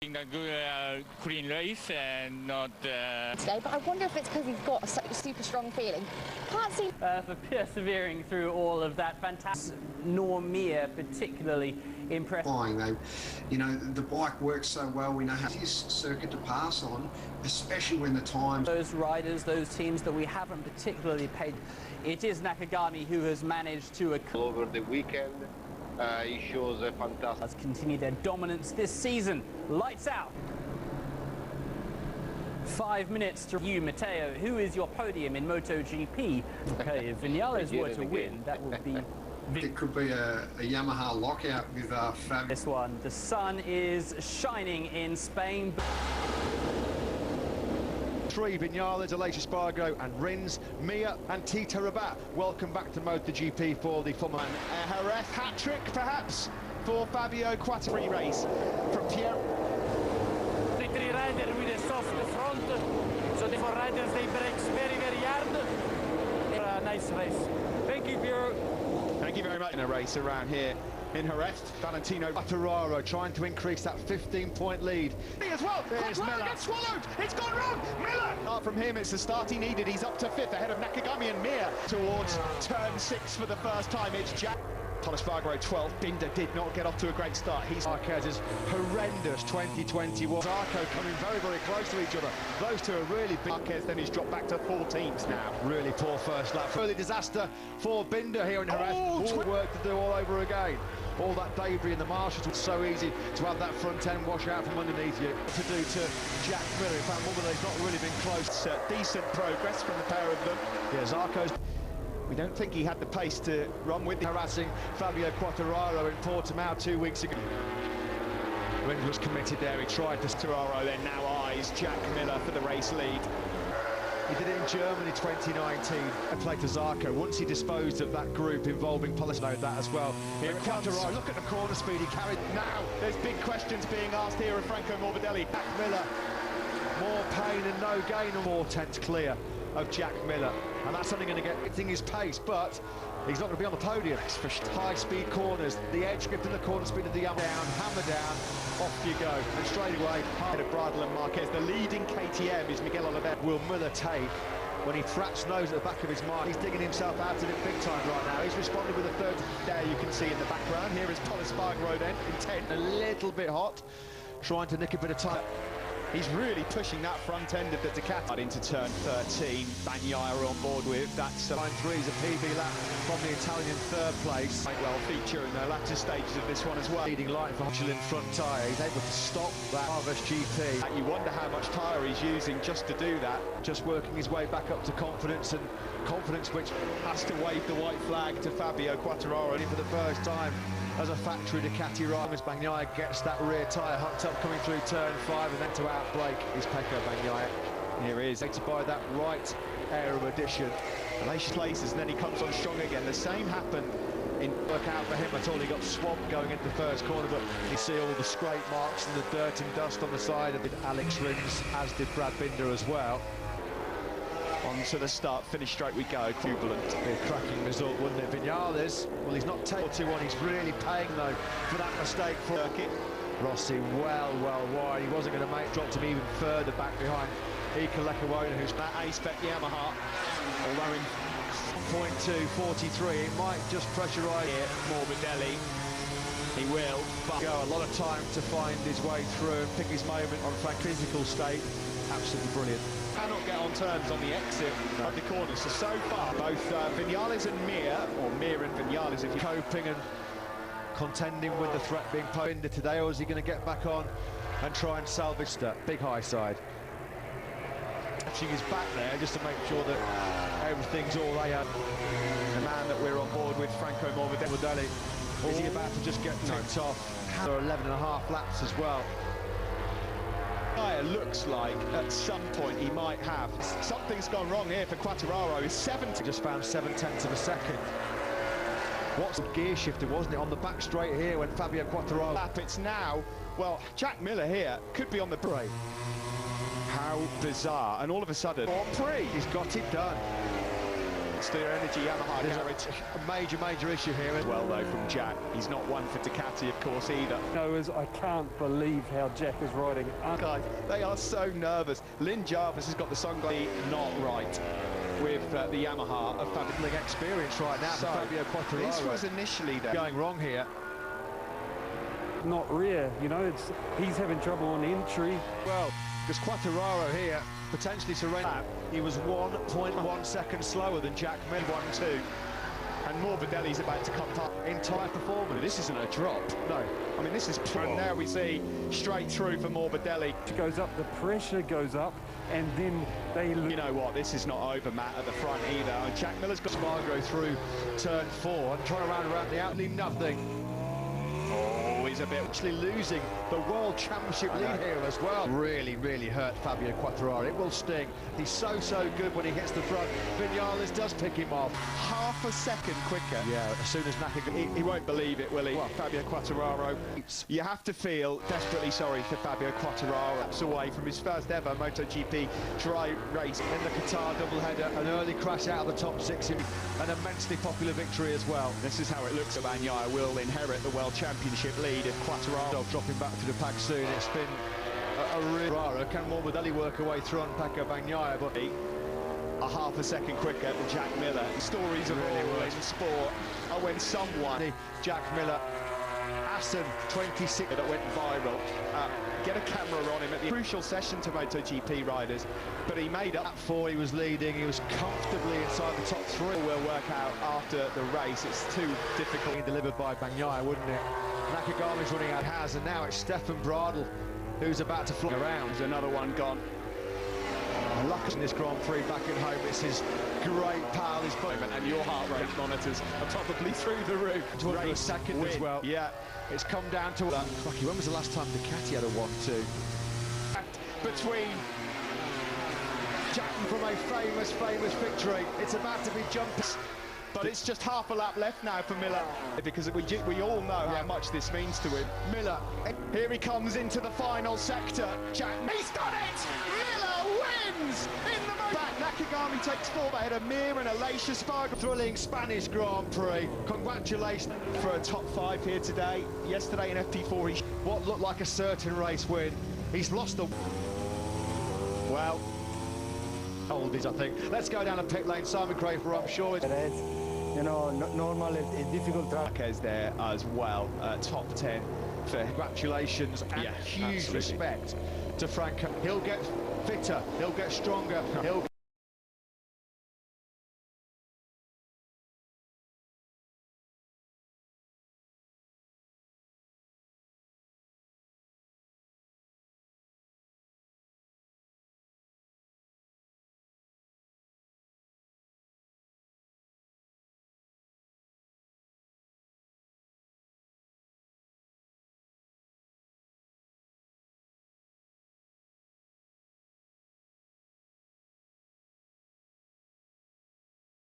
A good clean race and not today, but I wonder if it's because he's got a super strong feeling. Can't see for persevering through all of that fantastic. Nor Mia particularly impressed. You know, the bike works so well. We know how his circuit to pass on, especially when the times. Those riders, those teams that we haven't particularly paid. It is Nakagami who has managed to over the weekend. He shows a fantastic. Let's continue their dominance this season. Lights out. 5 minutes to you, Matteo. Who is your podium in MotoGP? Okay, if Vinales were to win, that would be. It could be a Yamaha lockout with Fab. This one. The sun is shining in Spain. 3 Vinales, Aleix Espargaro and Rins, Mia and Tito Rabat. Welcome back to MotoGP for the Formula 1. Jerez hat-trick perhaps for Fabio Quattraro race from Pierre. The 3 rider with a soft front, so the 4 riders they brakes very hard. A nice race. Thank you, Pierre. Thank you very much. In a race around here in Jerez, Valentino Quattraro trying to increase that 15-point lead. Me as well. There's Miller. Gets swallowed. It's gone wrong. Miller. Apart from him, it's the start he needed. He's up to 5th ahead of Nakagami and Mia towards turn 6 for the first time. It's Jack. Espargaro 12th. Binder did not get off to a great start. Marquez's horrendous 2021. Zarco coming very close to each other. Those two are really big. Marquez then he's dropped back to 14th now. Really poor first lap. Further disaster for Binder here in Jerez. All work to do all over again. All that debris in the marshes was so easy to have that front end wash out from underneath you. To do to Jack Miller. In fact, Mulder's not really been close. Decent progress from the pair of them. Yeah, Zarco's. We don't think he had the pace to run with the harassing Fabio Quattraro in Portimao 2 weeks ago. Wind was committed there, he tried to Quattraro, then now eyes Jack Miller for the race lead. He did it in Germany 2019. I played to Zarco. Once he disposed of that group involving Polestar, that as well. Here it comes. Look at the corner speed he carried. Now, there's big questions being asked here of Franco Morbidelli. Jack Miller, more pain and no gain. 4/10 clear of Jack Miller, and that's only going to get his pace, but he's not going to be on the podium. For high-speed corners, the edge grip and the corner speed of the down, hammer down, off you go, and straight away, hard of Bradle and Marquez. The leading KTM is Miguel Oliveira. Will Miller take when he perhaps knows at the back of his mind? He's digging himself out of it big time right now. He's responded with a third there you can see in the background. Here is Espargaro then, in 10, a little bit hot, trying to nick a bit of time. He's really pushing that front end of the Ducati into turn 13. Bagnaia on board with that's line 3 is a PB lap from the Italian 3rd place. Might well feature in the latter stages of this one as well. Leading light for Michelin front tyre. He's able to stop that Harvest GP. You wonder how much tyre he's using just to do that. Just working his way back up to confidence, and confidence which has to wave the white flag to Fabio Quattraro for the first time as a factory Ducati rider. As Bagnaia gets that rear tyre hucked up coming through turn 5, and then to outbrake is Pecco Bagnaia. Here he is, to buy that right aero addition. Aleix places, and then he comes on strong again. The same happened in work out for him at all. He got swamped going into the first corner, but you see all the scrape marks and the dirt and dust on the side of Alex Rins, as did Brad Binder as well. On to the start-finish straight we go, equivalent. Be a cracking result, wouldn't it? Vinales, well, he's not taken 2-1, he's really paying, though, for that mistake for Circuit. Rossi well wide. He wasn't going to make, dropped him even further back behind Ika Lekawona, who's that A-spec Yamaha. Although in 0.243, it might just pressurise here. Morbidelli, he will, but go a lot of time to find his way through and pick his moment on Frank's physical state. Absolutely brilliant. Cannot get on terms on the exit of the corner. So far, both Vinales and Mia, or Mia and Vinales, if you're coping and contending with the threat being posed today, or is he going to get back on and try and salvage that big high side? Touching his back there just to make sure that everything's all right. The man that we're on board with, Franco Morbidelli, is he about to just get tipped off? There are 11.5 laps as well. It looks like at some point he might have. Something's gone wrong here for Quattraro. He's 70. Just found 7/10 of a second. What's the gear shifter, wasn't it, on the back straight here when Fabio Quattraro lap? It's now, well, Jack Miller here could be on the break. How bizarre. And all of a sudden, Grand Prix, he's got it done. Monster Energy Yamaha garage. A major issue here as well, though, from Jack. He's not one for Ducati, of course, either. Knowers, I can't believe how Jack is riding. Guys, they are so nervous. Lynn Jarvis has got the sunglasses not right with the Yamaha of Fabio. Experience right now for Fabio Quartararo. This was initially going wrong here. Not rare, you know, he's having trouble on entry. Well, because Quartararo here potentially surrender. He was 1.1 seconds slower than Jack Mei. 1-2. And Morbidelli's about to come up. Entire performance. This isn't a drop. No. I mean, this is... And now we see straight through for Morbidelli. It goes up, the pressure goes up, and then they... You know what, this is not over, Matt, at the front either. And Jack Miller's got Spargo through turn 4 and trying to round around the outlay, nothing. Oh, he's a bit... Actually losing the World Championship lead here as well. Really hurt Fabio Quartararo. It will sting. He's so good when he hits the front. Vinales does pick him off. Half a second quicker. Yeah, as soon as Nakagami... He won't believe it, will he? Well, Fabio Quartararo. You have to feel desperately sorry for Fabio Quartararo. That's away from his first ever MotoGP dry race. In the Qatar doubleheader, an early crash out of the top 6, an immensely popular victory as well. This is how it looks. Bagnaia will inherit the World Championship lead if Quartararo dropping back to the pack soon. It's been a real... Can Morbidelli work away through on Paco Bagnaia, but a half a second quicker than Jack Miller. Stories of all in sport are when someone... Jack Miller, Assen 26 that went viral. Get a camera on him at the crucial session to MotoGP riders, but he made up. 4, he was leading, he was comfortably inside the top 3. Will work out after the race. It's too difficult. Delivered by Bagnaia, wouldn't it? Nakagami's running out, and now it's Stefan Bradl who's about to fly around. There's another one gone. Luck in this Grand Prix back at home. It's his great pal, his moment, and your heart rate monitors are probably through the roof. To a second win as well. Yeah, it's come down to that. When was the last time Ducati had a 1-2? Between Jack from a famous victory. It's about to be jumpers. But it's just half a lap left now for Miller, because we all know how much this means to him. Miller, here he comes into the final sector. Jack, he's done it! Miller wins in the back. Nakagami takes 4 ahead of Mir and Alicia Spargo. Thrilling Spanish Grand Prix. Congratulations for a top 5 here today. Yesterday in FP4, what looked like a certain race win. He's lost the... Well... oldies, I think. Let's go down the pit lane. Simon Crafer, I'm sure it's... You know, normal, a difficult track. Is there as well, top 10 for congratulations and huge respect to Franco. He'll get fitter, he'll get stronger, he'll